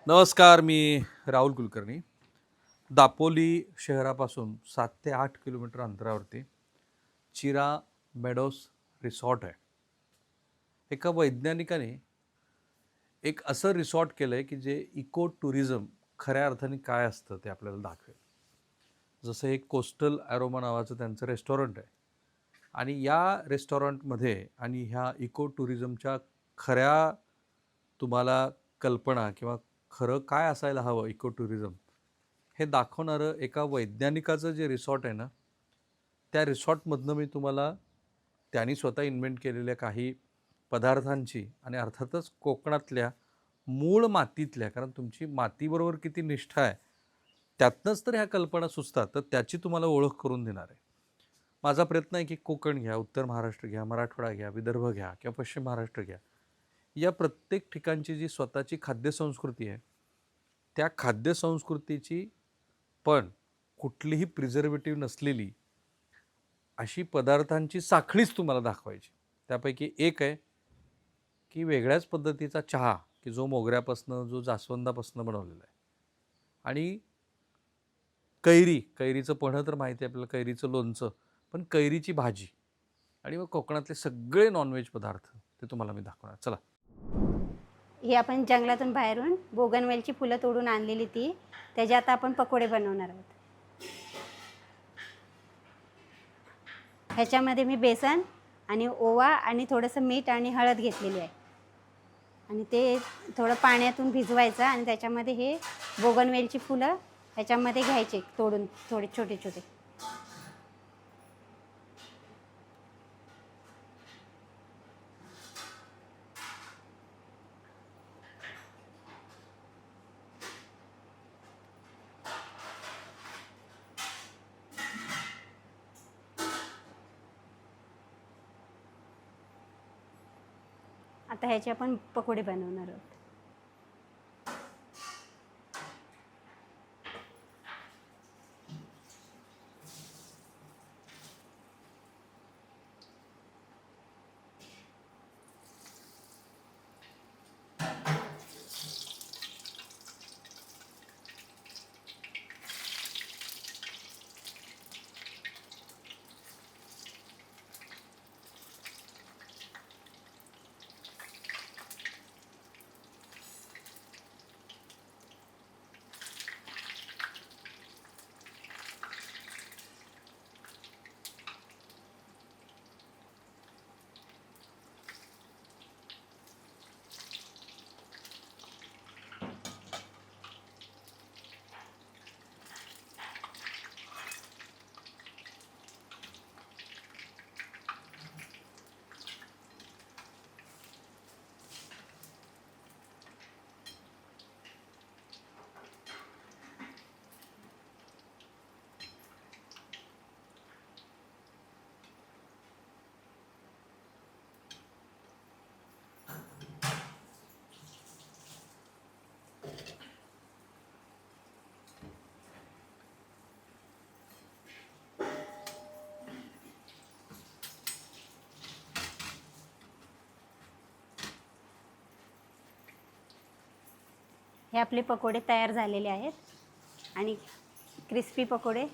नमस्कार, मी राहुल कुलकर्णी. दापोली शहरापासून 7 ते 8 किलोमीटर अंतरावरती चिरा मेडोस रिसॉर्ट आहे. एका वैज्ञानिकाने एक असं रिसॉर्ट केलं आहे की जे इको टुरिझम खऱ्या अर्थाने काय असतं ते आपल्याला दाखवेल. जसं एक कोस्टल ॲरोमा नावाचं त्यांचं रेस्टॉरंट आहे आणि या रेस्टॉरंटमध्ये आणि ह्या इको टुरिझमच्या खऱ्या तुम्हाला कल्पना किंवा खरं काय असायला हवं इको टुरिझम हे दाखवणारं एका वैज्ञानिकाचं जे रिसॉर्ट आहे ना, त्या रिसॉर्टमधनं मी तुम्हाला त्यांनी स्वतः इन्व्हेंट केलेल्या काही पदार्थांची आणि अर्थातच कोकणातल्या मूळ मातीतल्या, कारण तुमची मातीबरोबर किती निष्ठा आहे त्यातनंच तर ह्या कल्पना सुचतात, तर त्याची तुम्हाला ओळख करून देणार आहे. माझा प्रयत्न आहे की कोकण घ्या, उत्तर महाराष्ट्र घ्या, मराठवाडा घ्या, विदर्भ घ्या किंवा पश्चिम महाराष्ट्र घ्या, या प्रत्येक ठिकाणची जी स्वतःची खाद्यसंस्कृती आहे, त्या खाद्यसंस्कृतीची पण कुठलीही प्रिझर्वेटिव्ह नसलेली अशी पदार्थांची साखळीच तुम्हाला दाखवायची. त्यापैकी एक आहे की वेगळ्याच पद्धतीचा चहा की जो मोगऱ्यापासनं, जो जास्वंदापासनं बनवलेला आहे. आणि कैरीचं पन्हं तर माहिती आहे आपल्याला, कैरीचं लोणचं, पण कैरीची भाजी आणि मग कोकणातले सगळे नॉनव्हेज पदार्थ ते तुम्हाला मी दाखवणार. चला. ही आपण जंगलातून बाहेरून बोगनवेलची फुलं तोडून आणलेली ती, त्याचे आता आपण पकोडे बनवणार आहोत. ह्याच्यामध्ये मी बेसन आणि ओवा आणि थोडंसं मीठ आणि हळद घेतलेली आहे आणि ते थोडं पाण्यातून भिजवायचं आणि त्याच्यामध्ये हे बोगनवेलची फुलं ह्याच्यामध्ये घ्यायचे तोडून थोडे छोटे छोटे. आता ह्याचे आपण पकोडे बनवणार आहोत. हे आपले पकोडे तयार झालेले आहेत आणि क्रिस्पी पकोडे